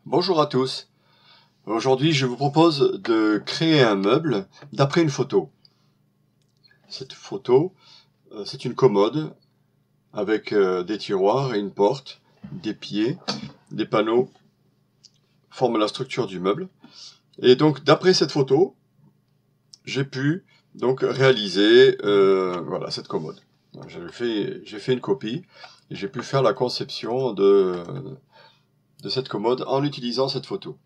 Bonjour à tous. Aujourd'hui, je vous propose de créer un meuble d'après une photo. Cette photo, c'est une commode avec des tiroirs et une porte, des pieds, des panneaux forment la structure du meuble. Et donc, d'après cette photo, j'ai pu donc réaliser voilà, cette commode. J'ai fait une copie et j'ai pu faire la conception de cette commode en utilisant cette photo.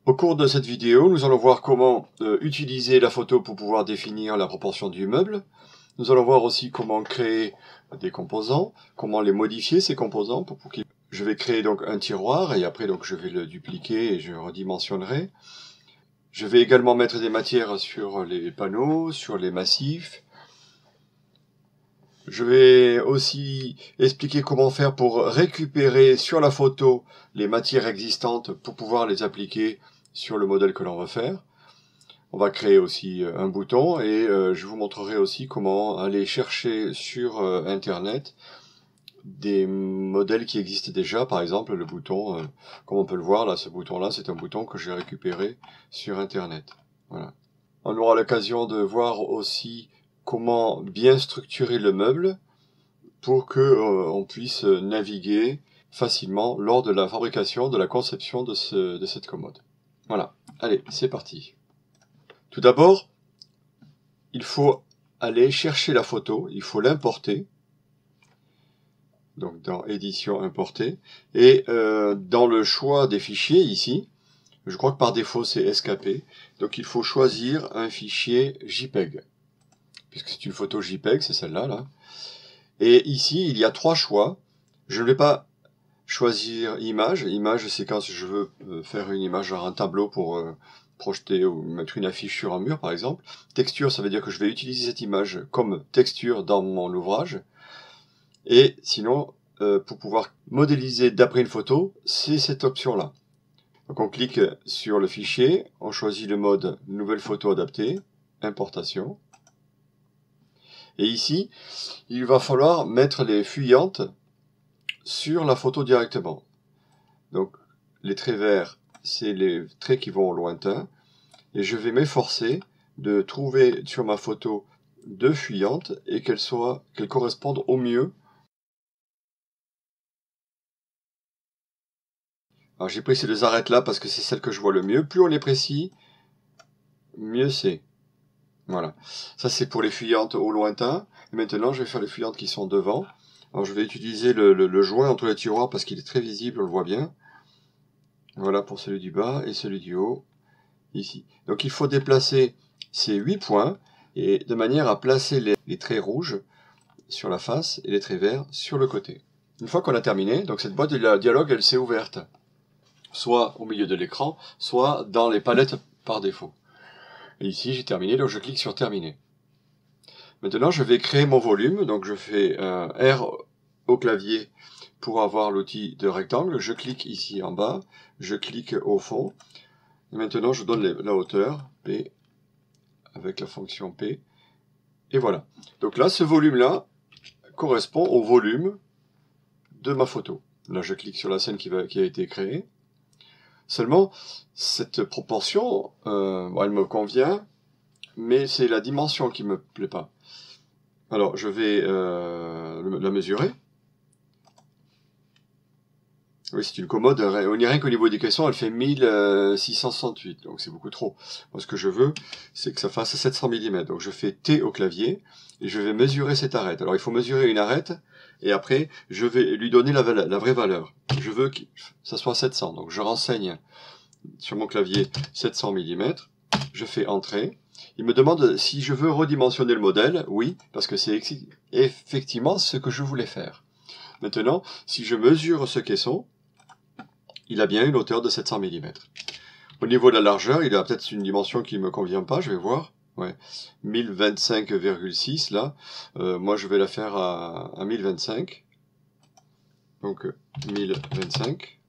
Au cours de cette vidéo, nous allons voir comment utiliser la photo pour pouvoir définir la proportion du meuble. Nous allons voir aussi comment créer des composants, comment les modifier ces composants. Je vais créer donc un tiroir et après donc je vais le dupliquer et je redimensionnerai. Je vais également mettre des matières sur les panneaux, sur les massifs. Je vais aussi expliquer comment faire pour récupérer sur la photo les matières existantes pour pouvoir les appliquer sur le modèle que l'on veut faire. On va créer aussi un bouton et je vous montrerai aussi comment aller chercher sur internet des modèles qui existent déjà. Par exemple le bouton, comme on peut le voir là, ce bouton là c'est un bouton que j'ai récupéré sur internet. Voilà. On aura l'occasion de voir aussi comment bien structurer le meuble pour que on puisse naviguer facilement lors de la fabrication, de la conception de cette commode. Voilà, allez, c'est parti. Tout d'abord, il faut aller chercher la photo, il faut l'importer, donc dans édition importer, et dans le choix des fichiers ici, je crois que par défaut c'est escapé, donc il faut choisir un fichier JPEG, puisque c'est une photo JPEG, c'est celle-là, là. Et ici, il y a trois choix. Je ne vais pas choisir image. Image, c'est quand je veux faire une image, genre un tableau pour projeter ou mettre une affiche sur un mur, par exemple. Texture, ça veut dire que je vais utiliser cette image comme texture dans mon ouvrage. Et sinon, pour pouvoir modéliser d'après une photo, c'est cette option-là. Donc on clique sur le fichier, on choisit le mode Nouvelle photo adaptée, Importation. Et ici, il va falloir mettre les fuyantes sur la photo directement. Donc les traits verts, c'est les traits qui vont au lointain. Et je vais m'efforcer de trouver sur ma photo deux fuyantes et qu'elles correspondent au mieux. Alors j'ai pris ces deux arêtes là parce que c'est celle que je vois le mieux. Plus on est précis, mieux c'est. Voilà. Ça c'est pour les fuyantes au lointain. Et maintenant je vais faire les fuyantes qui sont devant. Alors je vais utiliser le joint entre les tiroirs parce qu'il est très visible, on le voit bien. Voilà pour celui du bas et celui du haut. Ici. Donc il faut déplacer ces 8 points et de manière à placer les traits rouges sur la face et les traits verts sur le côté. Une fois qu'on a terminé, donc cette boîte de dialogue elle s'est ouverte, soit au milieu de l'écran, soit dans les palettes par défaut. Et ici j'ai terminé, donc je clique sur terminer. Maintenant je vais créer mon volume, donc je fais un R au clavier pour avoir l'outil de rectangle, je clique ici en bas, je clique au fond, et maintenant je donne la hauteur, P, avec la fonction P, et voilà. Donc là, ce volume-là correspond au volume de ma photo. Là, je clique sur la scène qui a été créée. Seulement, cette proportion, elle me convient, mais c'est la dimension qui me plaît pas. Alors, je vais la mesurer. Oui, c'est une commode, on dirait qu'au niveau des caissons, elle fait 1668, donc c'est beaucoup trop. Moi, ce que je veux, c'est que ça fasse 700 mm. Donc je fais T au clavier, et je vais mesurer cette arête. Alors il faut mesurer une arête, et après, je vais lui donner la vraie valeur. Je veux que ça soit 700, donc je renseigne sur mon clavier 700 mm, je fais Entrée. Il me demande si je veux redimensionner le modèle. Oui, parce que c'est effectivement ce que je voulais faire. Maintenant, si je mesure ce caisson, il a bien une hauteur de 700 mm. Au niveau de la largeur, il a peut-être une dimension qui ne me convient pas, je vais voir. Ouais, 1025,6 là. Moi, je vais la faire à 1025. Donc, 1025.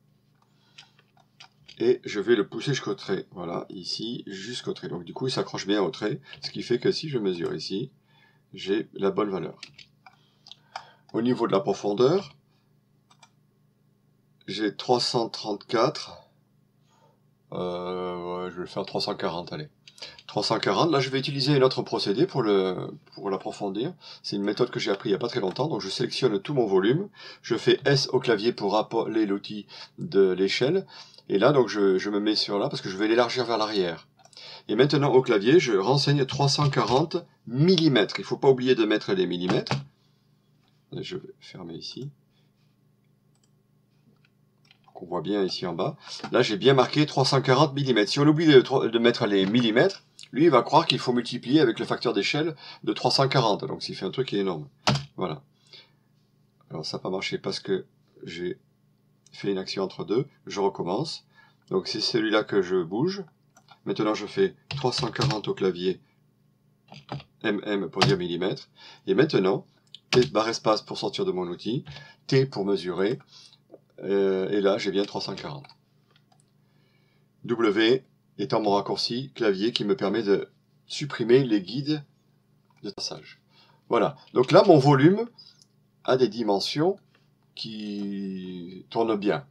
Et je vais le pousser jusqu'au trait. Voilà, ici, jusqu'au trait. Donc, du coup, il s'accroche bien au trait. Ce qui fait que si je mesure ici, j'ai la bonne valeur. Au niveau de la profondeur, j'ai 334. Ouais, je vais le faire 340, allez. 340, là je vais utiliser un autre procédé pour l'approfondir. C'est une méthode que j'ai appris il n'y a pas très longtemps, donc je sélectionne tout mon volume, je fais S au clavier pour appeler l'outil de l'échelle, et là donc je me mets sur là parce que je vais l'élargir vers l'arrière. Et maintenant au clavier, je renseigne 340 mm, il ne faut pas oublier de mettre les millimètres. Je vais fermer ici. On voit bien ici en bas. Là, j'ai bien marqué 340 mm. Si on oublie de mettre les millimètres, lui, il va croire qu'il faut multiplier avec le facteur d'échelle de 340. Donc, ça fait un truc qui est énorme. Voilà. Alors, ça n'a pas marché parce que j'ai fait une action entre deux. Je recommence. Donc, c'est celui-là que je bouge. Maintenant, je fais 340 au clavier, mm pour dire millimètres. Et maintenant, T barre espace pour sortir de mon outil, T pour mesurer. Et là, j'ai bien 340. W étant mon raccourci clavier qui me permet de supprimer les guides de traçage. Voilà. Donc là, mon volume a des dimensions qui tournent bien.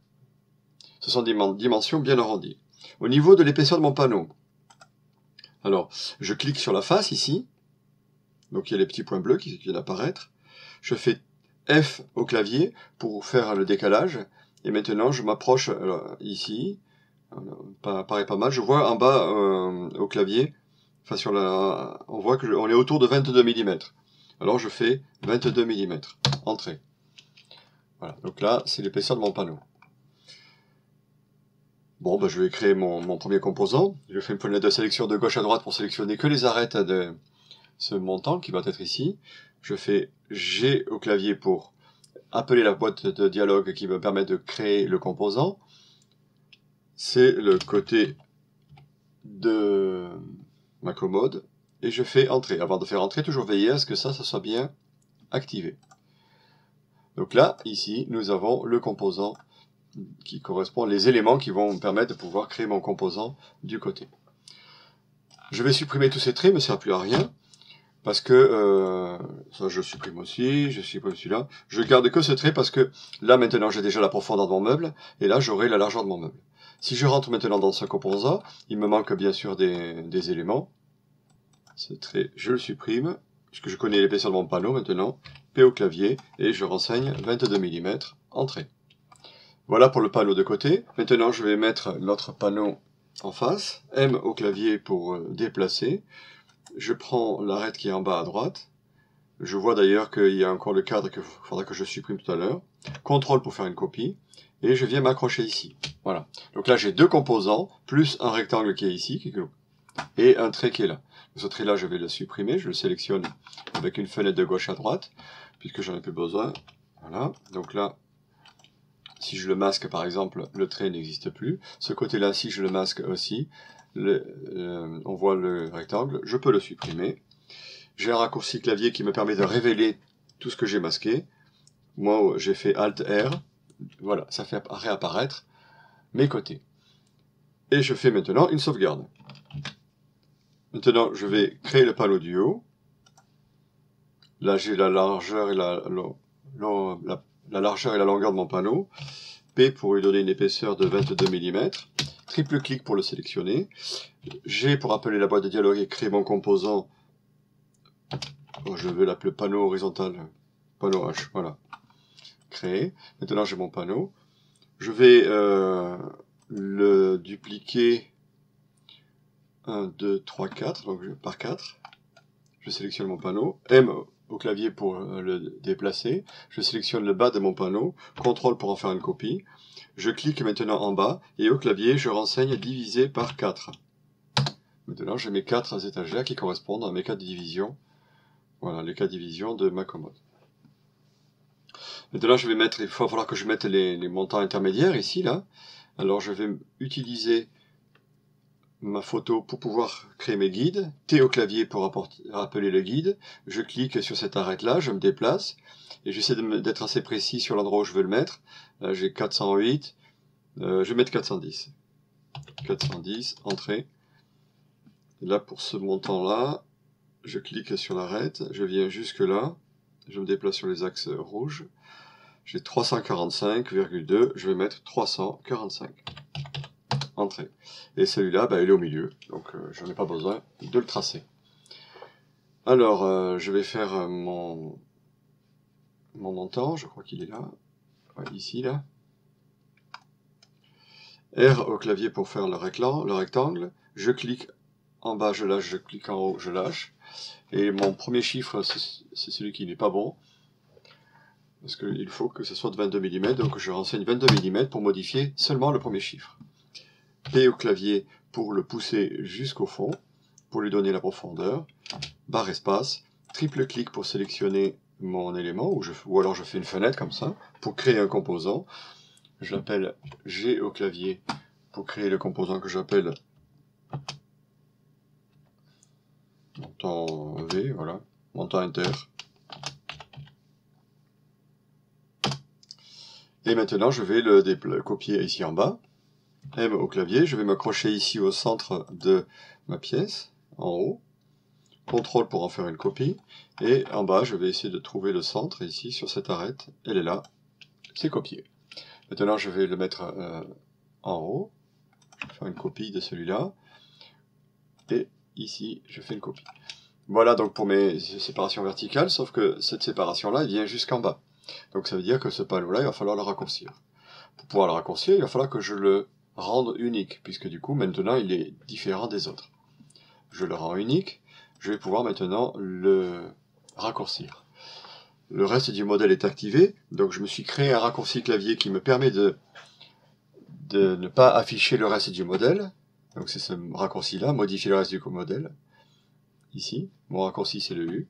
Ce sont des dimensions bien arrondies. Au niveau de l'épaisseur de mon panneau, alors, je clique sur la face ici. Donc il y a les petits points bleus qui viennent apparaître. Je fais F au clavier pour faire le décalage. Et maintenant, je m'approche ici. Paraît pas mal. Je vois en bas au clavier, enfin on voit qu'on est autour de 22 mm. Alors je fais 22 mm. Entrée. Voilà. Donc là, c'est l'épaisseur de mon panneau. Bon, ben, je vais créer mon premier composant. Je fais une fenêtre de sélection de gauche à droite pour sélectionner que les arêtes de ce montant qui va être ici. Je fais G au clavier pour appeler la boîte de dialogue qui me permet de créer le composant. C'est le côté de ma commode. Et je fais entrer. Avant de faire entrer, toujours veiller à ce que ça soit bien activé. Donc là, ici, nous avons le composant qui correspond, les éléments qui vont me permettre de pouvoir créer mon composant du côté. Je vais supprimer tous ces traits, mais ça ne sert plus à rien. Parce que, ça je supprime aussi, je supprime celui-là. Je garde que ce trait parce que là maintenant j'ai déjà la profondeur de mon meuble, et là j'aurai la largeur de mon meuble. Si je rentre maintenant dans ce composant, il me manque bien sûr des éléments. Ce trait, je le supprime, puisque je connais l'épaisseur de mon panneau maintenant. P au clavier, et je renseigne 22 mm, entrée. Voilà pour le panneau de côté. Maintenant je vais mettre l'autre panneau en face. M au clavier pour déplacer. Je prends l'arête qui est en bas à droite. Je vois d'ailleurs qu'il y a encore le cadre qu'il faudra que je supprime tout à l'heure. CTRL pour faire une copie. Et je viens m'accrocher ici. Voilà. Donc là, j'ai deux composants, plus un rectangle qui est ici, et un trait qui est là. Ce trait-là, je vais le supprimer. Je le sélectionne avec une fenêtre de gauche à droite, puisque j'en ai plus besoin. Voilà. Donc là, si je le masque, par exemple, le trait n'existe plus. Ce côté-là, si je le masque aussi, on voit le rectangle. Je peux le supprimer. J'ai un raccourci clavier qui me permet de révéler tout ce que j'ai masqué. Moi, j'ai fait Alt-R. Voilà, ça fait réapparaître mes côtés. Et je fais maintenant une sauvegarde. Maintenant, je vais créer le panneau du haut. Là, j'ai la largeur et la largeur et la longueur de mon panneau. P pour lui donner une épaisseur de 22 mm. Triple clic pour le sélectionner. G pour appeler la boîte de dialogue et créer mon composant. Je vais l'appeler panneau horizontal. Panneau H, voilà. Créer. Maintenant, j'ai mon panneau. Je vais le dupliquer 1, 2, 3, 4, donc par 4. Je sélectionne mon panneau. M au clavier pour le déplacer. Je sélectionne le bas de mon panneau. CTRL pour en faire une copie. Je clique maintenant en bas et au clavier, je renseigne divisé par 4. Maintenant, j'ai mes 4 étagères qui correspondent à mes 4 divisions. Voilà, les 4 divisions de ma commode. Maintenant, il va falloir que je mette les montants intermédiaires ici, là. Alors, je vais utiliser ma photo pour pouvoir créer mes guides. T au clavier pour appeler le guide. Je clique sur cette arête-là, je me déplace. Et j'essaie d'être assez précis sur l'endroit où je veux le mettre. Là, j'ai 408. Je vais mettre 410. 410, entrée. Et là, pour ce montant-là, je clique sur l'arête. Je viens jusque là. Je me déplace sur les axes rouges. j'ai 345,2, je vais mettre 345. Entrée. Et celui-là, bah, il est au milieu, donc je n'en ai pas besoin de le tracer. Alors, je vais faire mon montant, je crois qu'il est là, ouais, ici, là. R au clavier pour faire le rectangle, je clique en bas, je lâche, je clique en haut, je lâche. Et mon premier chiffre, c'est celui qui n'est pas bon, parce qu'il faut que ce soit de 22 mm, donc je renseigne 22 mm pour modifier seulement le premier chiffre. P au clavier pour le pousser jusqu'au fond, pour lui donner la profondeur, barre espace, triple clic pour sélectionner mon élément, ou alors je fais une fenêtre comme ça, pour créer un composant. Je l'appelle G au clavier pour créer le composant que j'appelle montant V, voilà, montant inter. Et maintenant je vais le copier ici en bas. M au clavier, je vais m'accrocher ici au centre de ma pièce, en haut. CTRL pour en faire une copie. Et en bas, je vais essayer de trouver le centre, ici, sur cette arête. Elle est là. C'est copié. Maintenant, je vais le mettre en haut. Je vais faire une copie de celui-là. Et ici, je fais une copie. Voilà donc pour mes séparations verticales, sauf que cette séparation-là, elle vient jusqu'en bas. Donc ça veut dire que ce panneau-là, il va falloir le raccourcir. Pour pouvoir le raccourcir, il va falloir que je le rende unique, puisque du coup, maintenant, il est différent des autres. Je le rends unique, je vais pouvoir maintenant le raccourcir. Le reste du modèle est activé, donc je me suis créé un raccourci clavier qui me permet de ne pas afficher le reste du modèle. Donc c'est ce raccourci-là, modifier le reste du modèle. Ici, mon raccourci c'est le U.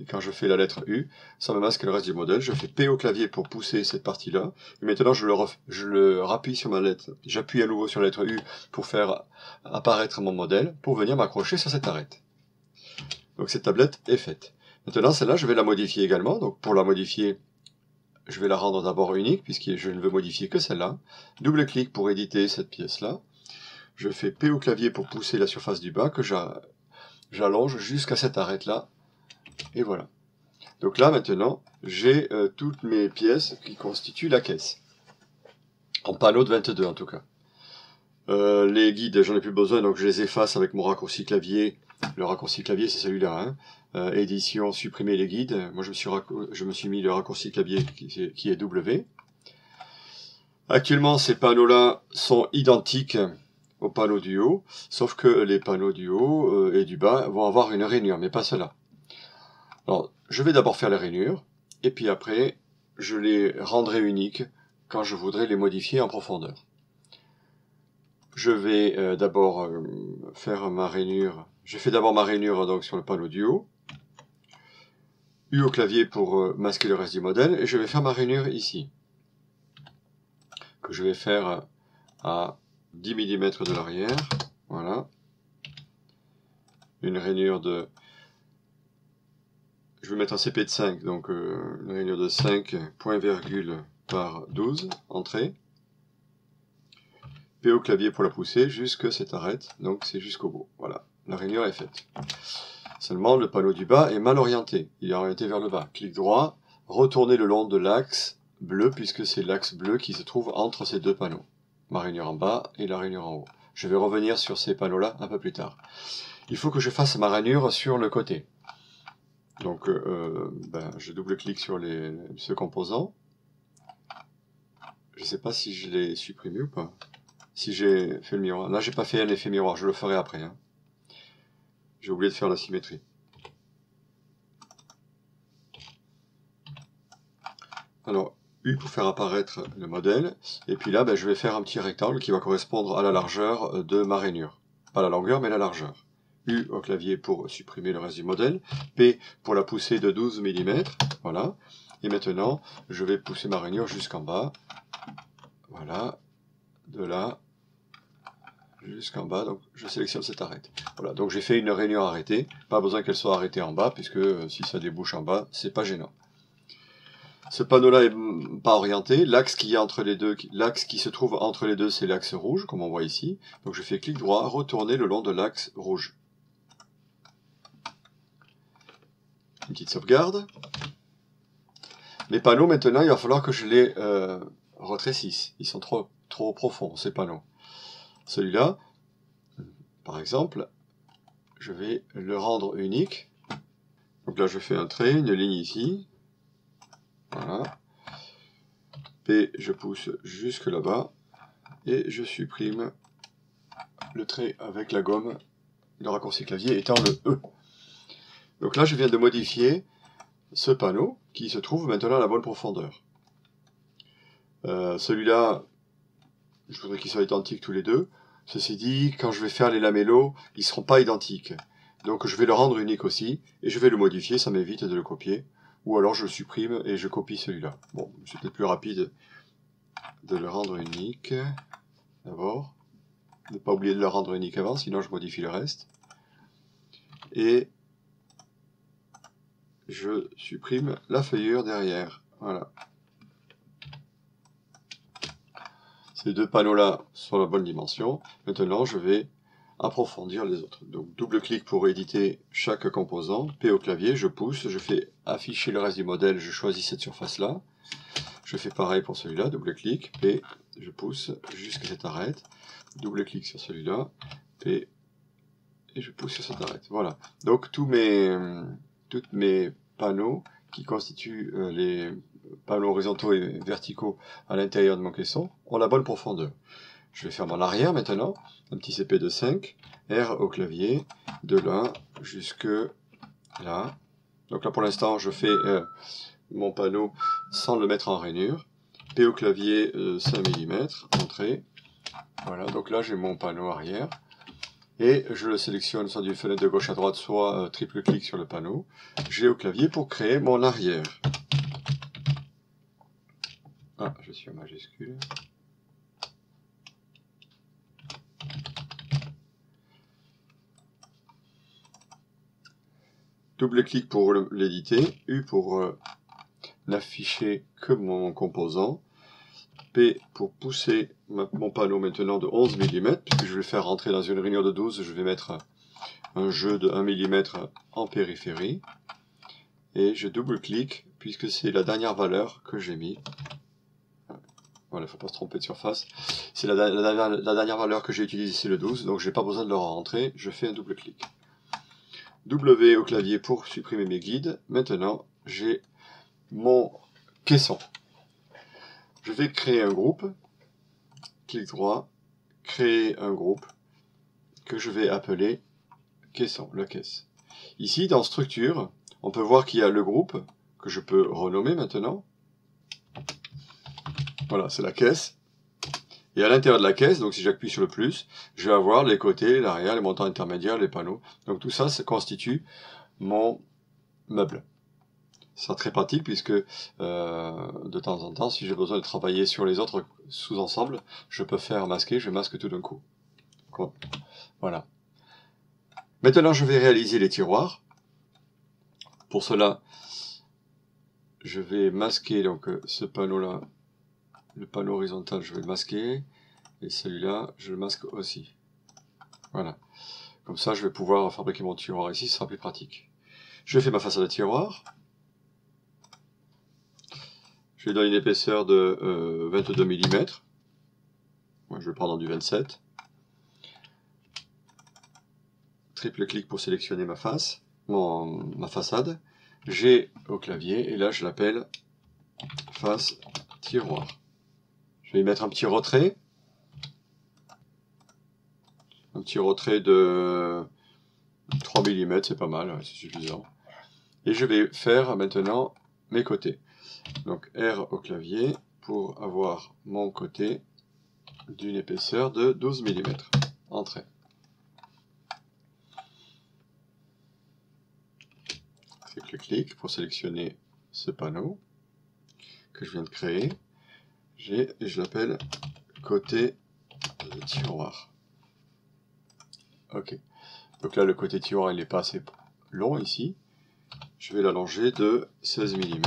Et quand je fais la lettre U, ça me masque le reste du modèle. Je fais P au clavier pour pousser cette partie-là. Et maintenant, je le rappuie sur ma lettre. J'appuie à nouveau sur la lettre U pour faire apparaître mon modèle, pour venir m'accrocher sur cette arête. Donc cette tablette est faite. Maintenant, celle-là, je vais la modifier également. Donc pour la modifier, je vais la rendre d'abord unique, puisque je ne veux modifier que celle-là. Double-clic pour éditer cette pièce-là. Je fais P au clavier pour pousser la surface du bas, que j'allonge jusqu'à cette arête-là. Et voilà. Donc là, maintenant, j'ai toutes mes pièces qui constituent la caisse. En panneau de 22, en tout cas. Les guides, j'en ai plus besoin, donc je les efface avec mon raccourci clavier. Le raccourci clavier, c'est celui-là. Hein. Édition, supprimer les guides. Moi, je me suis mis le raccourci clavier qui est W. Actuellement, ces panneaux-là sont identiques aux panneaux du haut, sauf que les panneaux du haut et du bas vont avoir une rainure, mais pas ceux-là. Alors, je vais d'abord faire les rainures, et puis après, je les rendrai uniques quand je voudrais les modifier en profondeur. Je vais d'abord faire ma rainure. Je fais d'abord ma rainure donc sur le panneau du haut. U au clavier pour masquer le reste du modèle, et je vais faire ma rainure ici, que je vais faire à 10 mm de l'arrière. Voilà. Une rainure de... Je vais mettre un CP de 5, donc une rainure de 5, point virgule par 12, entrée. P au clavier pour la pousser jusque cette arête, donc c'est jusqu'au bout. Voilà, la rainure est faite. Seulement, le panneau du bas est mal orienté. Il est orienté vers le bas. Clic droit, retournez le long de l'axe bleu, puisque c'est l'axe bleu qui se trouve entre ces deux panneaux. Ma rainure en bas et la rainure en haut. Je vais revenir sur ces panneaux-là un peu plus tard. Il faut que je fasse ma rainure sur le côté. Donc, je double-clique sur ce composant. Je ne sais pas si je l'ai supprimé ou pas. Si j'ai fait le miroir. Là, j'ai pas fait un effet miroir. Je le ferai après. Hein. J'ai oublié de faire la symétrie. Alors, U pour faire apparaître le modèle. Et puis là, je vais faire un petit rectangle qui va correspondre à la largeur de ma rainure. Pas la longueur, mais la largeur. U au clavier pour supprimer le reste du modèle. P pour la pousser de 12 mm. Voilà. Et maintenant, je vais pousser ma rainure jusqu'en bas. Voilà. De là jusqu'en bas. Donc, je sélectionne cette arête. Voilà. Donc, j'ai fait une rainure arrêtée. Pas besoin qu'elle soit arrêtée en bas, puisque si ça débouche en bas, c'est pas gênant. Ce panneau-là est pas orienté. L'axe qui se trouve entre les deux, c'est l'axe rouge, comme on voit ici. Donc, je fais clic droit, retourner le long de l'axe rouge. Une petite sauvegarde. Les panneaux, maintenant, il va falloir que je les rétrécisse. Ils sont trop profonds, ces panneaux. Celui-là, par exemple, je vais le rendre unique. Donc là, je fais un trait, une ligne ici. Voilà. P, je pousse jusque là-bas. Et je supprime le trait avec la gomme, le raccourci clavier étant le E. Donc là, je viens de modifier ce panneau qui se trouve maintenant à la bonne profondeur. Celui-là, je voudrais qu'ils soient identiques tous les deux. Ceci dit, quand je vais faire les lamellos, ils ne seront pas identiques. Donc je vais le rendre unique aussi, et je vais le modifier, ça m'évite de le copier. Ou alors je le supprime et je copie celui-là. Bon, c'est peut-être plus rapide de le rendre unique, d'abord. Ne pas oublier de le rendre unique avant, sinon je modifie le reste. Et je supprime la feuillure derrière. Voilà. Ces deux panneaux-là sont la bonne dimension. Maintenant, je vais approfondir les autres. Donc, double-clic pour éditer chaque composant. P au clavier, je pousse, je fais afficher le reste du modèle, je choisis cette surface-là. Je fais pareil pour celui-là, double-clic, P, je pousse jusqu'à cette arête. Double-clic sur celui-là, P, et je pousse sur cette arête. Voilà. Donc, tous mes panneaux qui constituent les panneaux horizontaux et verticaux à l'intérieur de mon caisson ont la bonne profondeur. Je vais faire mon arrière maintenant, un petit CP de 5, R au clavier, de là jusque là. Donc là pour l'instant je fais mon panneau sans le mettre en rainure. P au clavier 5 mm, entrée. Voilà, donc là j'ai mon panneau arrière. Et je le sélectionne soit d'une fenêtre de gauche à droite, soit triple clic sur le panneau. G au clavier pour créer mon arrière. Ah, je suis en majuscule. Double-clic pour l'éditer, U pour n'afficher que mon composant, P pour pousser mon panneau maintenant de 11 mm, puisque je vais le faire rentrer dans une rainure de 12, je vais mettre un jeu de 1 mm en périphérie, et je double-clique, puisque c'est la dernière valeur que j'ai mis. Voilà, il ne faut pas se tromper de surface. C'est la dernière valeur que j'ai utilisée, c'est le 12, donc je n'ai pas besoin de le rentrer, je fais un double-clic. W au clavier pour supprimer mes guides. Maintenant, j'ai mon caisson. Je vais créer un groupe. Clic droit, créer un groupe que je vais appeler caisson, la caisse. Ici, dans structure, on peut voir qu'il y a le groupe que je peux renommer maintenant. Voilà, c'est la caisse. Et à l'intérieur de la caisse, donc si j'appuie sur le plus, je vais avoir les côtés, l'arrière, les montants intermédiaires, les panneaux. Donc tout ça, ça constitue mon meuble. Ce sera très pratique puisque de temps en temps, si j'ai besoin de travailler sur les autres sous-ensembles, je peux faire masquer, je masque tout d'un coup. Voilà. Maintenant, je vais réaliser les tiroirs. Pour cela, je vais masquer donc ce panneau-là, le panneau horizontal, je vais le masquer, et celui-là, je le masque aussi. Voilà. Comme ça, je vais pouvoir fabriquer mon tiroir ici, ce sera plus pratique. Je fais ma façade de tiroir. Je lui donne une épaisseur de 22 mm. Moi, je vais prendre du 27. Triple clic pour sélectionner ma face, ma façade. G au clavier, et là, je l'appelle face tiroir. Je vais y mettre un petit retrait. Un petit retrait de 3 mm, c'est pas mal, c'est suffisant. Et je vais faire maintenant mes côtés. Donc R au clavier pour avoir mon côté d'une épaisseur de 12 mm. Entrée. Triple-clic pour sélectionner ce panneau que je viens de créer. Et je l'appelle côté tiroir. Ok. Donc là, le côté tiroir, il n'est pas assez long ici. Je vais l'allonger de 16 mm.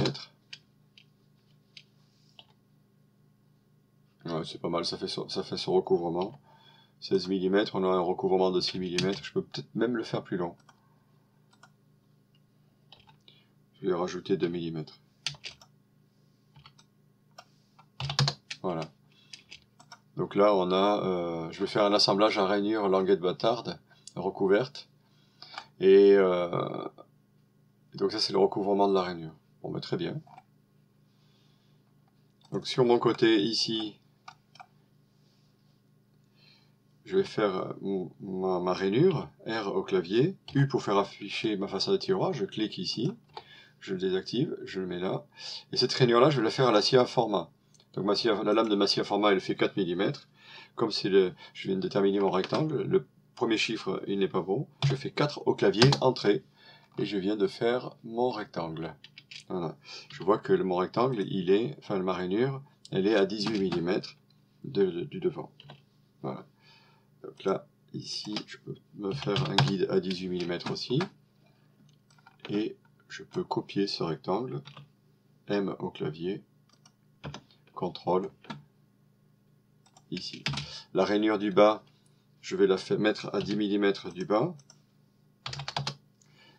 Ouais, c'est pas mal, ça fait son recouvrement. 16 mm, on a un recouvrement de 6 mm. Je peux peut-être même le faire plus long. Je vais rajouter 2 mm. Voilà. Donc là, on a, je vais faire un assemblage à rainure languette bâtarde recouverte. Et donc ça, c'est le recouvrement de la rainure. Bon, ben, très bien. Donc sur mon côté ici, je vais faire ma rainure, R au clavier, U pour faire afficher ma façade de tiroir, je clique ici, je le désactive, je le mets là. Et cette rainure là, je vais la faire à la scie à format. Donc la lame de ma scie à format, elle fait 4 mm. Comme je viens de déterminer mon rectangle, le premier chiffre, il n'est pas bon. Je fais 4 au clavier, entrée, et je viens de faire mon rectangle. Voilà. Je vois que mon rectangle, ma rainure, elle est à 18 mm du devant. Voilà. Donc là, ici, je peux me faire un guide à 18 mm aussi. Et je peux copier ce rectangle. M au clavier. CTRL. Ici. La rainure du bas, je vais la mettre à 10 mm du bas.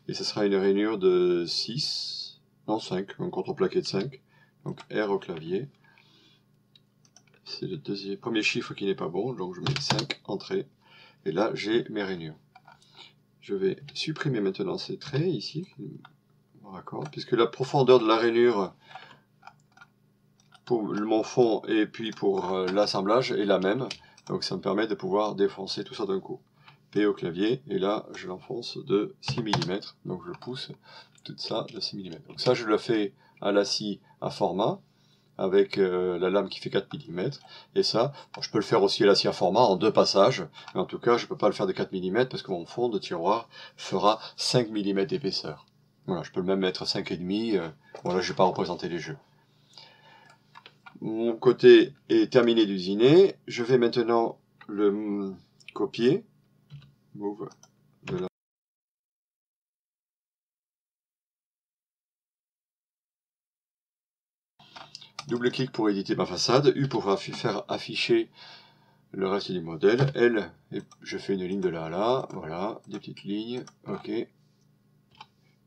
Et ce sera une rainure de 6, non 5, un contreplaqué de 5. Donc R au clavier. C'est le premier chiffre qui n'est pas bon, donc je mets 5, entrée. Et là, j'ai mes rainures. Je vais supprimer maintenant ces traits ici, puisque la profondeur de la rainure pour mon fond et puis pour l'assemblage est la même. Donc ça me permet de pouvoir défoncer tout ça d'un coup. P au clavier, et là, je l'enfonce de 6 mm. Donc je pousse tout ça de 6 mm. Donc ça, je le fais à la scie à format, avec la lame qui fait 4 mm, et ça, je peux le faire aussi à la scie à format en 2 passages, mais en tout cas, je ne peux pas le faire de 4 mm parce que mon fond de tiroir fera 5 mm d'épaisseur. Voilà, je peux même mettre 5,5, voilà, je ne vais pas représenter les jeux. Mon côté est terminé d'usiner, je vais maintenant le copier, move de là. Double-clic pour éditer ma façade, U pour faire afficher le reste du modèle. L, et je fais une ligne de là à là, voilà, des petites lignes, ok.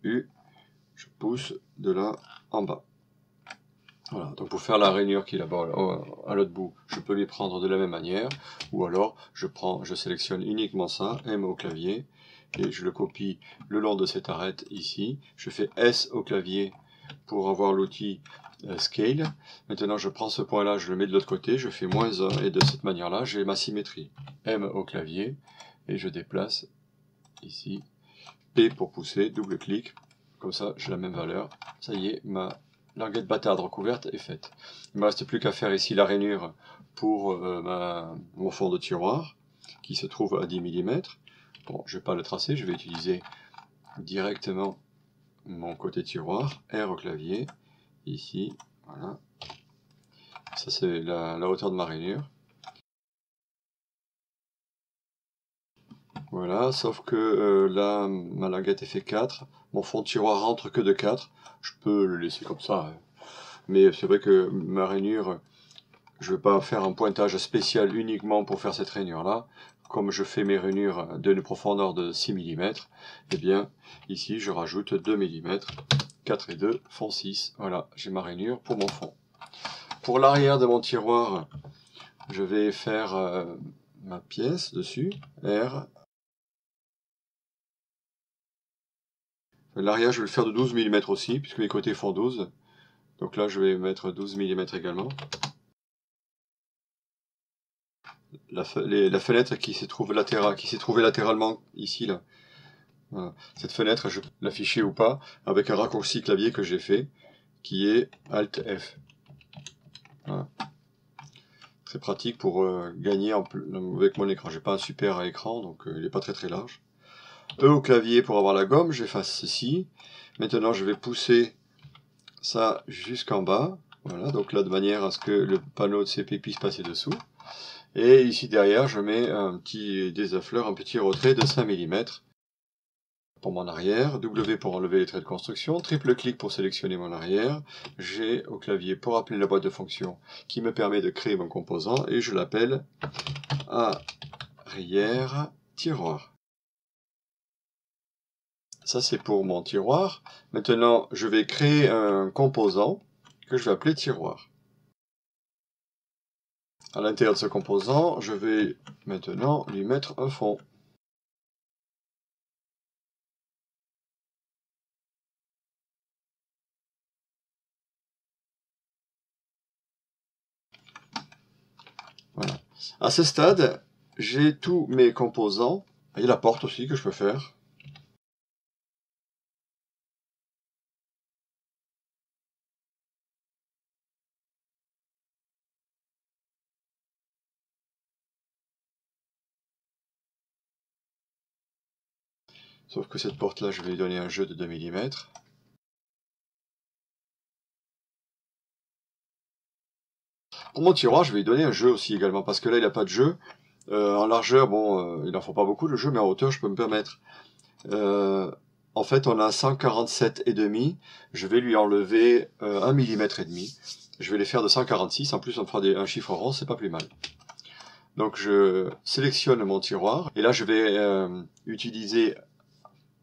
U, je pousse de là en bas. Voilà, donc pour faire la rainure qui est là-bas à l'autre bout, je peux les prendre de la même manière, ou alors je sélectionne uniquement ça, M au clavier, et je le copie le long de cette arête ici. Je fais S au clavier pour avoir l'outil Scale. Maintenant je prends ce point là, je le mets de l'autre côté, je fais -1 et de cette manière là j'ai ma symétrie. M au clavier et je déplace ici. P pour pousser, double clic, comme ça j'ai la même valeur. Ça y est, ma languette bâtarde recouverte est faite. Il ne me reste plus qu'à faire ici la rainure pour mon fond de tiroir qui se trouve à 10 mm. Bon, je ne vais pas le tracer, je vais utiliser directement mon côté tiroir, R au clavier, ici, voilà. Ça c'est la hauteur de ma rainure. Voilà, sauf que là, ma languette est fait 4, mon fond de tiroir rentre que de 4, je peux le laisser comme ça. Mais c'est vrai que ma rainure, je ne vais pas faire un pointage spécial uniquement pour faire cette rainure-là. Comme je fais mes rainures d'une profondeur de 6 mm, eh bien, ici, je rajoute 2 mm, 4 et 2 font 6. Voilà, j'ai ma rainure pour mon fond. Pour l'arrière de mon tiroir, je vais faire ma pièce dessus, R. L'arrière, je vais le faire de 12 mm aussi, puisque les côtés font 12. Donc là, je vais mettre 12 mm également. La fenêtre qui s'est trouvée latéralement ici, là. Voilà. Cette fenêtre, je peux l'afficher ou pas, avec un raccourci clavier que j'ai fait, qui est Alt F. Voilà. Très pratique pour gagner avec mon écran. J'ai pas un super écran, donc il n'est pas très large. E au clavier pour avoir la gomme, j'efface ceci. Maintenant, je vais pousser ça jusqu'en bas. Voilà, donc là, de manière à ce que le panneau de CP puisse passer dessous. Et ici derrière, je mets un petit désaffleur, un petit retrait de 5 mm pour mon arrière, W pour enlever les traits de construction, triple clic pour sélectionner mon arrière, G au clavier pour appeler la boîte de fonction qui me permet de créer mon composant, et je l'appelle arrière tiroir. Ça c'est pour mon tiroir. Maintenant, je vais créer un composant que je vais appeler tiroir. À l'intérieur de ce composant, je vais maintenant lui mettre un fond. Voilà. À ce stade, j'ai tous mes composants. Il y a la porte aussi que je peux faire. Sauf que cette porte-là, je vais lui donner un jeu de 2 mm. Pour mon tiroir, je vais lui donner un jeu aussi également, parce que là, il n'a pas de jeu. En largeur, bon, il n'en faut pas beaucoup de jeu, mais en hauteur, je peux me permettre. En fait, on a 147,5. Je vais lui enlever 1 mm et demi. Je vais les faire de 146. En plus, on me fera un chiffre rond, c'est pas plus mal. Donc, je sélectionne mon tiroir. Et là, je vais utiliser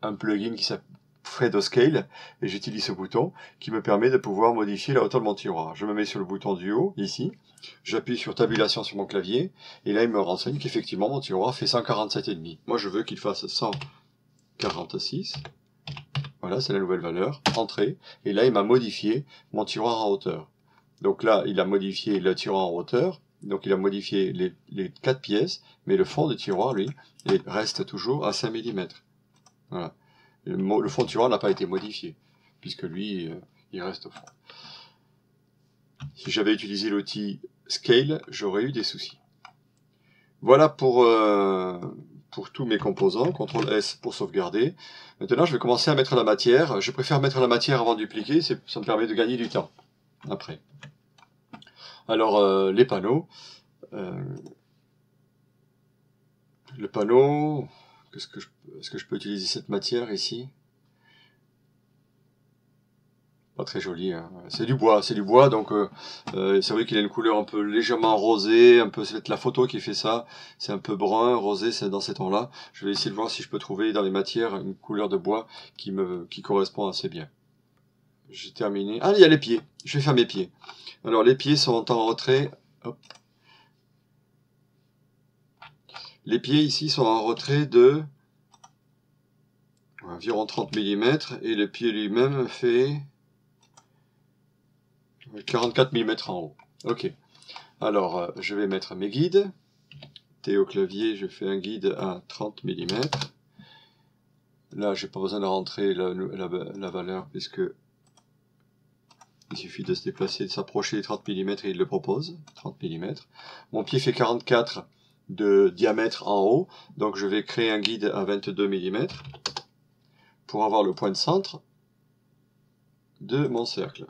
un plugin qui s'appelle Fredoscale. Et j'utilise ce bouton qui me permet de pouvoir modifier la hauteur de mon tiroir. Je me mets sur le bouton du haut, ici. J'appuie sur tabulation sur mon clavier. Et là, il me renseigne qu'effectivement, mon tiroir fait 147,5. Moi, je veux qu'il fasse 146. Voilà, c'est la nouvelle valeur. Entrée. Et là, il m'a modifié mon tiroir en hauteur. Donc là, il a modifié le tiroir en hauteur. Donc il a modifié les 4 pièces. Mais le fond du tiroir, lui, reste toujours à 5 mm. Voilà. Le fond du tiroir n'a pas été modifié. Puisque lui, il reste au fond. Si j'avais utilisé l'outil Scale, j'aurais eu des soucis. Voilà pour tous mes composants. CTRL S pour sauvegarder. Maintenant, je vais commencer à mettre la matière. Je préfère mettre la matière avant de dupliquer. Ça me permet de gagner du temps après. Alors, les panneaux. Le panneau... Est-ce que je peux utiliser cette matière ici? Pas très joli, hein. C'est du bois, donc c'est vrai qu'il a une couleur un peu légèrement rosée, un peu, c'est peut-être la photo qui fait ça, c'est un peu brun, rosé, c'est dans ces tons-là. Je vais essayer de voir si je peux trouver dans les matières une couleur de bois qui correspond assez bien. J'ai terminé. Ah, il y a les pieds, je vais faire mes pieds. Alors les pieds sont en retrait, hop. Les pieds ici sont en retrait de environ 30 mm, et le pied lui-même fait 44 mm en haut. Ok. Alors, je vais mettre mes guides. T au clavier, je fais un guide à 30 mm. Là, j'ai pas besoin de rentrer la valeur, puisque il suffit de se déplacer, de s'approcher des 30 mm et il le propose. 30 mm. Mon pied fait 44 de diamètre en haut, donc je vais créer un guide à 22 mm pour avoir le point de centre de mon cercle.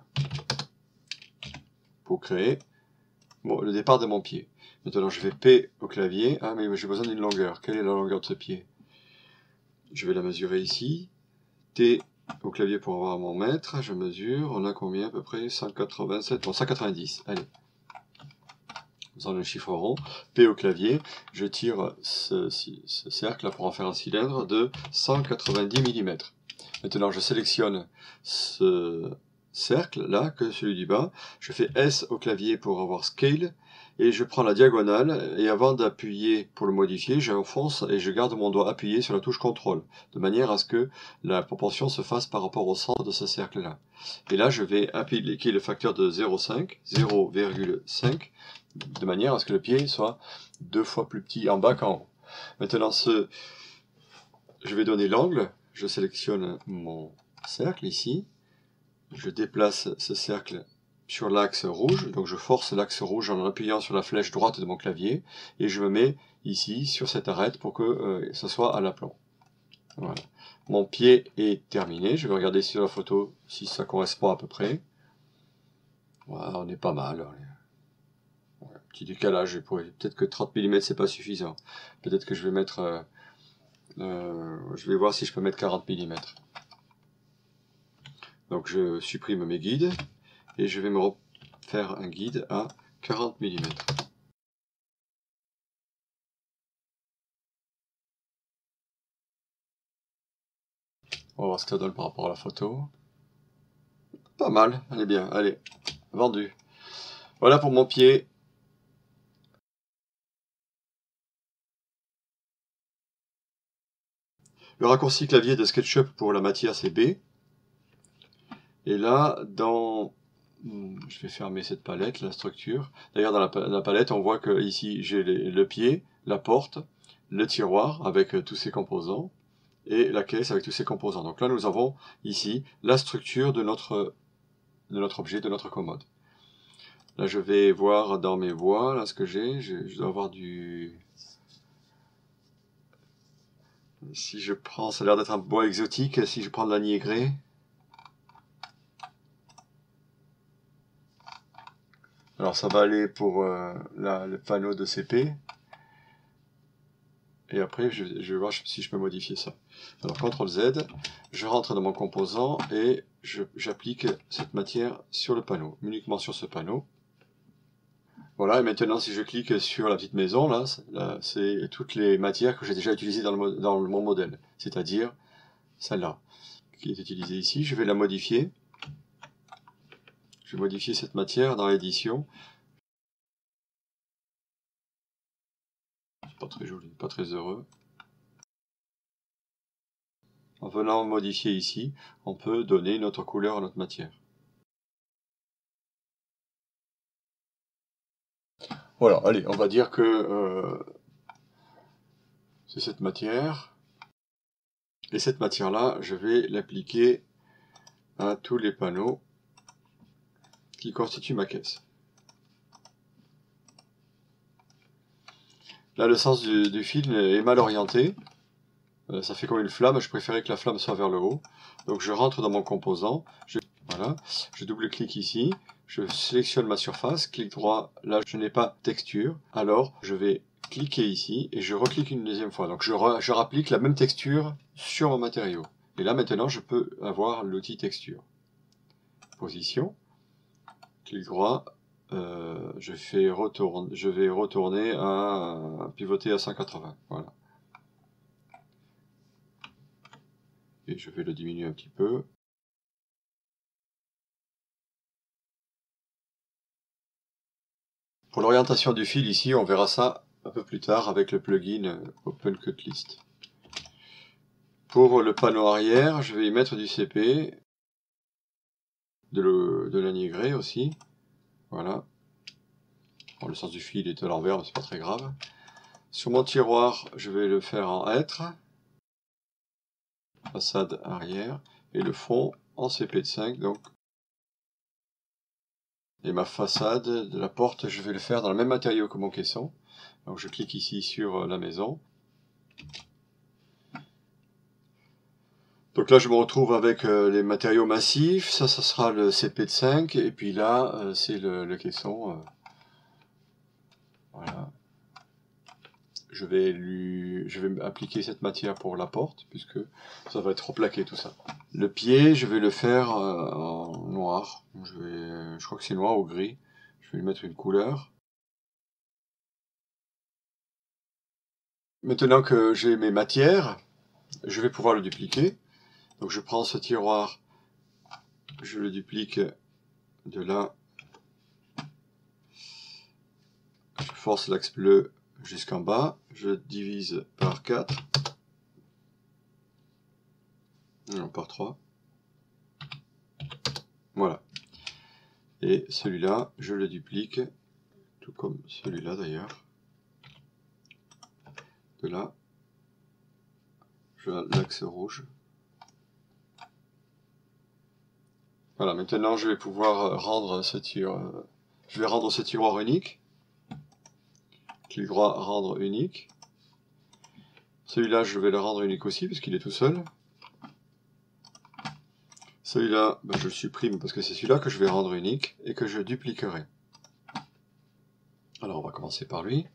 Pour créer le départ de mon pied. Maintenant, je vais P au clavier. Ah, mais j'ai besoin d'une longueur. Quelle est la longueur de ce pied? Je vais la mesurer ici. T au clavier pour avoir mon mètre. Je mesure. On a combien à peu près? 187. Bon, 190. Allez. Faisons le chiffre rond. P au clavier. Je tire ce cercle là pour en faire un cylindre de 190 mm. Maintenant, je sélectionne ce cercle là que celui du bas. Je fais S au clavier pour avoir Scale. Et je prends la diagonale, et avant d'appuyer pour le modifier, j'enfonce et je garde mon doigt appuyé sur la touche CTRL, de manière à ce que la proportion se fasse par rapport au centre de ce cercle-là. Et là, je vais appliquer le facteur de 0,5, de manière à ce que le pied soit 2 fois plus petit en bas qu'en haut. Maintenant, je vais donner l'angle, je sélectionne mon cercle ici, je déplace ce cercle sur l'axe rouge, donc je force l'axe rouge en appuyant sur la flèche droite de mon clavier, et je me mets ici sur cette arête pour que ça soit à l'aplomb. Voilà. Mon pied est terminé, je vais regarder sur la photo si ça correspond à peu près. Voilà, on est pas mal. Voilà, petit décalage, peut-être que 30 mm c'est pas suffisant. Peut-être que je vais mettre... je vais voir si je peux mettre 40 mm. Donc je supprime mes guides, et je vais me faire un guide à 40 mm. On va voir ce que ça donne par rapport à la photo. Pas mal, elle est bien, allez, vendu. Voilà pour mon pied. Le raccourci clavier de SketchUp pour la matière, c'est B. Et là, je vais fermer cette palette, la structure. D'ailleurs, dans la palette, on voit que ici, j'ai le pied, la porte, le tiroir avec tous ses composants, et la caisse avec tous ses composants. Donc là, nous avons ici la structure de notre objet, de notre commode. Là, je vais voir dans mes bois, là, ce que j'ai. Je dois avoir du... Si je prends, ça a l'air d'être un bois exotique, si je prends de l'anier grès. Alors ça va aller pour le panneau de CP. Et après, je vais voir si je peux modifier ça. Alors CTRL Z, je rentre dans mon composant et j'applique cette matière sur le panneau, uniquement sur ce panneau. Voilà, et maintenant si je clique sur la petite maison, là c'est toutes les matières que j'ai déjà utilisées dans mon modèle, c'est-à-dire celle-là, qui est utilisée ici. Je vais la modifier. Je vais modifier cette matière dans l'édition. C'est pas très joli, pas très heureux. En venant modifier ici, on peut donner une autre couleur à notre matière. Voilà, allez, on va dire que c'est cette matière. Et cette matière-là, je vais l'appliquer à tous les panneaux qui constituent ma caisse. Là, le sens du fil est mal orienté. Ça fait comme une flamme, je préférais que la flamme soit vers le haut. Donc je rentre dans mon composant, voilà, je double-clique ici, je sélectionne ma surface, clic droit, là je n'ai pas texture, alors je vais cliquer ici et je reclique une deuxième fois. Donc je rapplique la même texture sur mon matériau. Et là maintenant je peux avoir l'outil texture. Position, clic droit, je vais retourner à pivoter à 180. Voilà. Et je vais le diminuer un petit peu. Pour l'orientation du fil ici, on verra ça un peu plus tard avec le plugin OpenCutList. Pour le panneau arrière, je vais y mettre du CP, de l'anier grès aussi. Voilà. Bon, le sens du fil est à l'envers, mais c'est pas très grave. Sur mon tiroir, je vais le faire en hêtre, façade arrière, et le fond en CP de 5. Donc. Et ma façade de la porte, je vais le faire dans le même matériau que mon caisson. Donc je clique ici sur la maison. Donc là, je me retrouve avec les matériaux massifs. Ça sera le CP de 5. Et puis là, c'est le caisson. Voilà. Je vais appliquer cette matière pour la porte, puisque ça va être replaqué tout ça. Le pied, je vais le faire en noir. Je crois que c'est noir ou gris. Je vais lui mettre une couleur. Maintenant que j'ai mes matières, je vais pouvoir le dupliquer. Donc je prends ce tiroir, je le duplique de là, je force l'axe bleu jusqu'en bas, je divise par 4, non par 3, voilà. Et celui-là, je le duplique, tout comme celui-là d'ailleurs, de là, je l'axe rouge. Voilà, maintenant je vais pouvoir rendre ce tiroir unique. Clic droit, rendre unique. Celui-là, je vais le rendre unique aussi, puisqu'il est tout seul. Celui-là, ben, je le supprime parce que c'est celui-là que je vais rendre unique et que je dupliquerai. Alors, on va commencer par lui.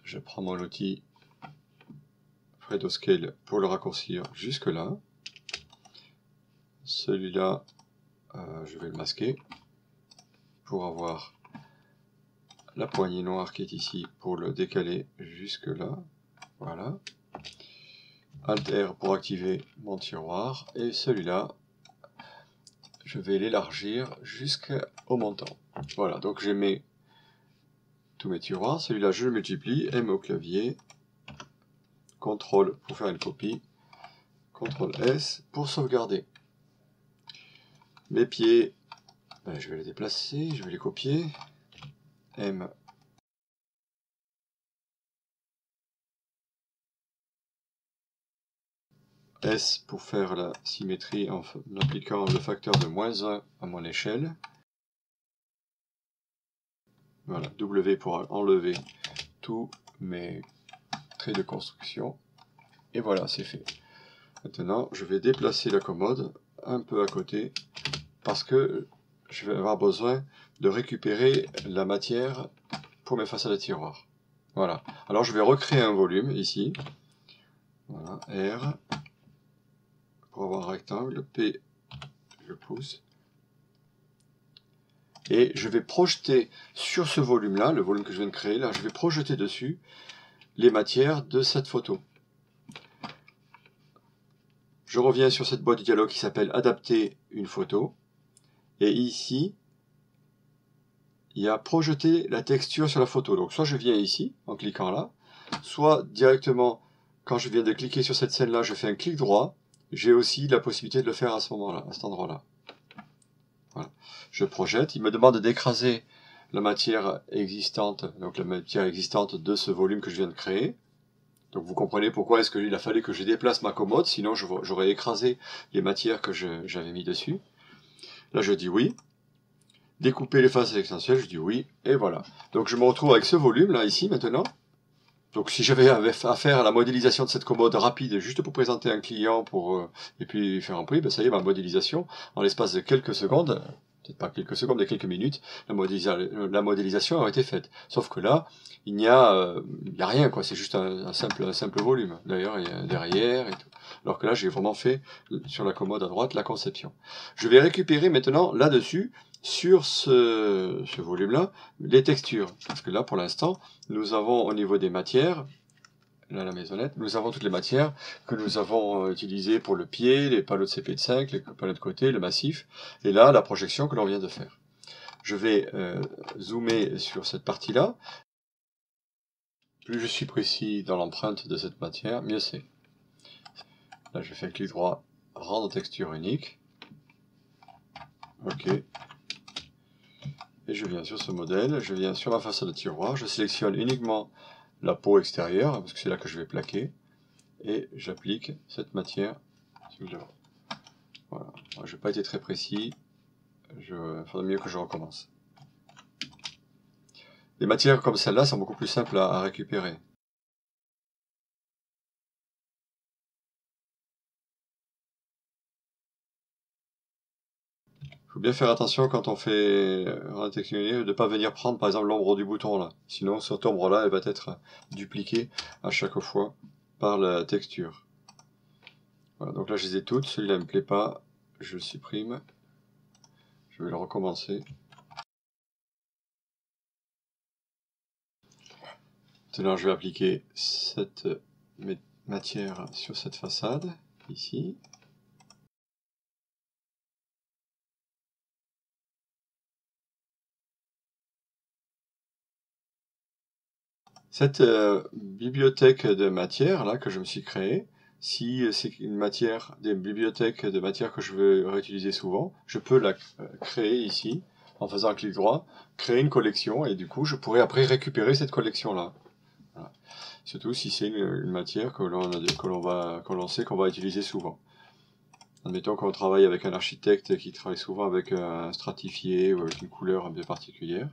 Je prends mon outil Fredoscale pour le raccourcir jusque là. Celui-là, je vais le masquer pour avoir la poignée noire qui est ici pour le décaler jusque là. Voilà. Alt R pour activer mon tiroir. Et celui-là, je vais l'élargir jusqu'au montant. Voilà, donc j'ai tous mes tiroirs. Celui-là, je le multiplie, M au clavier, CTRL pour faire une copie, CTRL S pour sauvegarder. Mes pieds, ben, je vais les déplacer, je vais les copier, M, S pour faire la symétrie en appliquant le facteur de -1 à mon échelle. Voilà, W pour enlever tous mes traits de construction. Et voilà, c'est fait. Maintenant, je vais déplacer la commode un peu à côté parce que je vais avoir besoin de récupérer la matière pour mes façades à tiroirs. Voilà. Alors, je vais recréer un volume ici. Voilà, R. Pour avoir un rectangle, P, je pousse. Et je vais projeter sur ce volume-là, le volume que je viens de créer, là, je vais projeter dessus les matières de cette photo. Je reviens sur cette boîte de dialogue qui s'appelle « Adapter une photo ». Et ici, il y a « Projeter la texture sur la photo ». Donc soit je viens ici, en cliquant là, soit directement, quand je viens de cliquer sur cette scène-là, je fais un clic droit. J'ai aussi la possibilité de le faire à ce moment-là, à cet endroit-là. Voilà. Je projette, il me demande d'écraser la matière existante, donc la matière existante de ce volume que je viens de créer. Donc vous comprenez pourquoi est-ce qu'il a fallu que je déplace ma commode, sinon j'aurais écrasé les matières que j'avais mis dessus. Là je dis oui. Découper les faces extensielles, je dis oui, et voilà. Donc je me retrouve avec ce volume là ici maintenant. Donc si j'avais à faire à la modélisation de cette commode rapide, juste pour présenter un client et puis faire un prix, ben ça y est, ma modélisation, en l'espace de quelques secondes, peut-être pas quelques secondes, mais quelques minutes, la modélisation a été faite. Sauf que là, il n'y a rien, quoi. C'est juste un simple volume. D'ailleurs, il y a derrière et tout. Alors que là, j'ai vraiment fait, sur la commode à droite, la conception. Je vais récupérer maintenant, là-dessus, sur ce volume-là, les textures. Parce que là, pour l'instant, nous avons au niveau des matières, là la maisonnette, nous avons toutes les matières que nous avons utilisées pour le pied, les panneaux de CP5, les panneaux de côté, le massif, et là, la projection que l'on vient de faire. Je vais zoomer sur cette partie-là. Plus je suis précis dans l'empreinte de cette matière, mieux c'est. Là, je fais un clic droit, rendre texture unique. OK. Et je viens sur ce modèle, je viens sur ma façade de tiroir, je sélectionne uniquement la peau extérieure, parce que c'est là que je vais plaquer, et j'applique cette matière sur le devant. Voilà. Alors, je n'ai pas été très précis, il faudrait mieux que je recommence. Les matières comme celle-là sont beaucoup plus simples à récupérer. Il faut bien faire attention quand on fait un textile de ne pas venir prendre par exemple l'ombre du bouton là. Sinon cette ombre là elle va être dupliquée à chaque fois par la texture. Voilà, donc là je les ai toutes, celui-là ne me plaît pas, je le supprime. Je vais le recommencer. Maintenant je vais appliquer cette matière sur cette façade, ici. Cette bibliothèque de matière là que je me suis créée, si c'est une matière, des bibliothèques de matière que je veux réutiliser souvent, je peux la créer ici, en faisant un clic droit, créer une collection, et du coup je pourrais après récupérer cette collection là. Voilà. Surtout si c'est une matière que l'on sait qu'on va utiliser souvent. Admettons qu'on travaille avec un architecte qui travaille souvent avec un stratifié ou avec une couleur un peu particulière.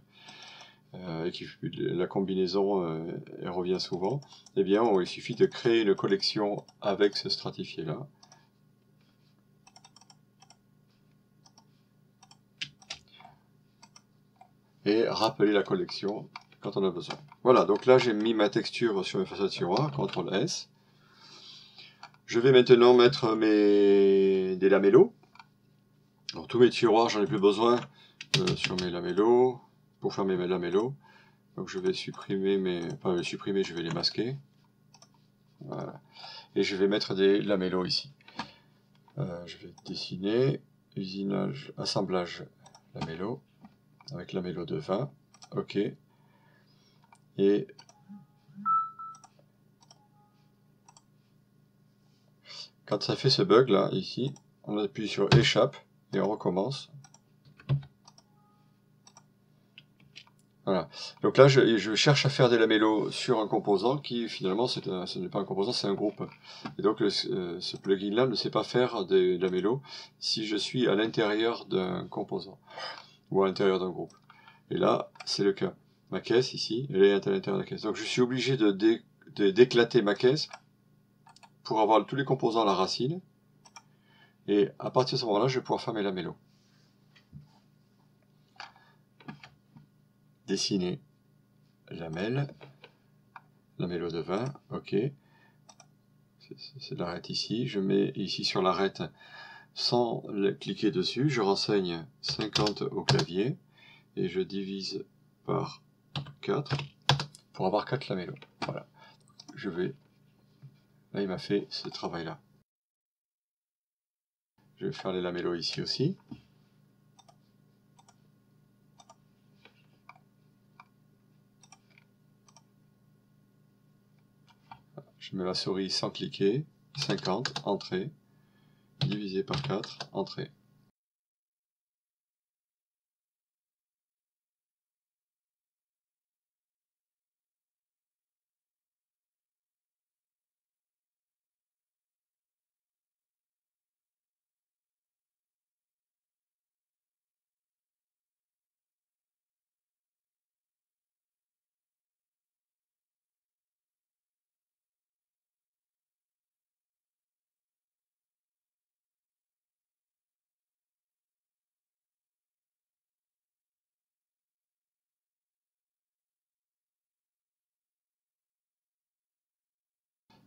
Et la combinaison elle revient souvent, eh bien il suffit de créer une collection avec ce stratifié là. Et rappeler la collection quand on a besoin. Voilà, donc là j'ai mis ma texture sur mes façades tiroirs, CTRL S. Je vais maintenant mettre des lamellos. Alors tous mes tiroirs, j'en ai plus besoin sur mes lamellos, pour faire mes lamellos. Donc je vais supprimer pas les supprimer, je vais les masquer. Voilà. Et je vais mettre des lamellos ici. Je vais dessiner, usinage, assemblage lamello, avec lamello de 20, OK. Et quand ça fait ce bug là, ici, on appuie sur échappe et on recommence. Voilà. Donc là, je cherche à faire des lamellos sur un composant qui, finalement, ce n'est pas un composant, c'est un groupe. Et donc, ce plugin-là ne sait pas faire des lamellos si je suis à l'intérieur d'un composant ou à l'intérieur d'un groupe. Et là, c'est le cas. Ma caisse, ici, elle est à l'intérieur de la caisse. Donc, je suis obligé d'éclater ma caisse pour avoir tous les composants à la racine. Et à partir de ce moment-là, je vais pouvoir faire mes lamellos. Dessiner lamelle, lamello de 20, ok, c'est l'arête ici, je mets ici sur l'arête sans cliquer dessus, je renseigne 50 au clavier et je divise par 4 pour avoir 4 lamellos. Voilà, là il m'a fait ce travail là. Je vais faire les lamellos ici aussi. Je mets ma souris sans cliquer, 50, entrée, divisé par 4, entrée.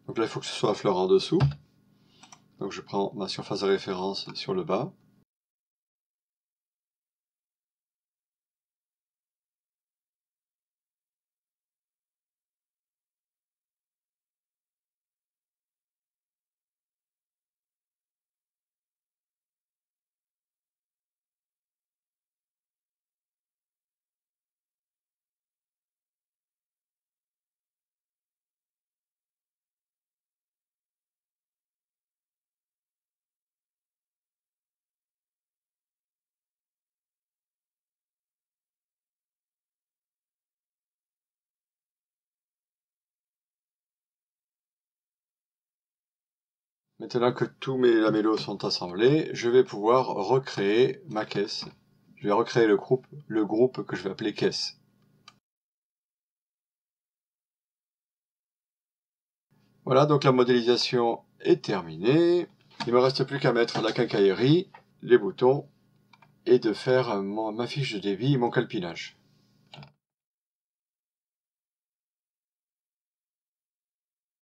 Donc là, il faut que ce soit à fleur en dessous. Donc je prends ma surface de référence sur le bas. Maintenant que tous mes lamellos sont assemblés, je vais pouvoir recréer ma caisse. Je vais recréer le groupe que je vais appeler caisse. Voilà, donc la modélisation est terminée. Il ne me reste plus qu'à mettre la quincaillerie, les boutons et de faire ma fiche de débit et mon calpinage.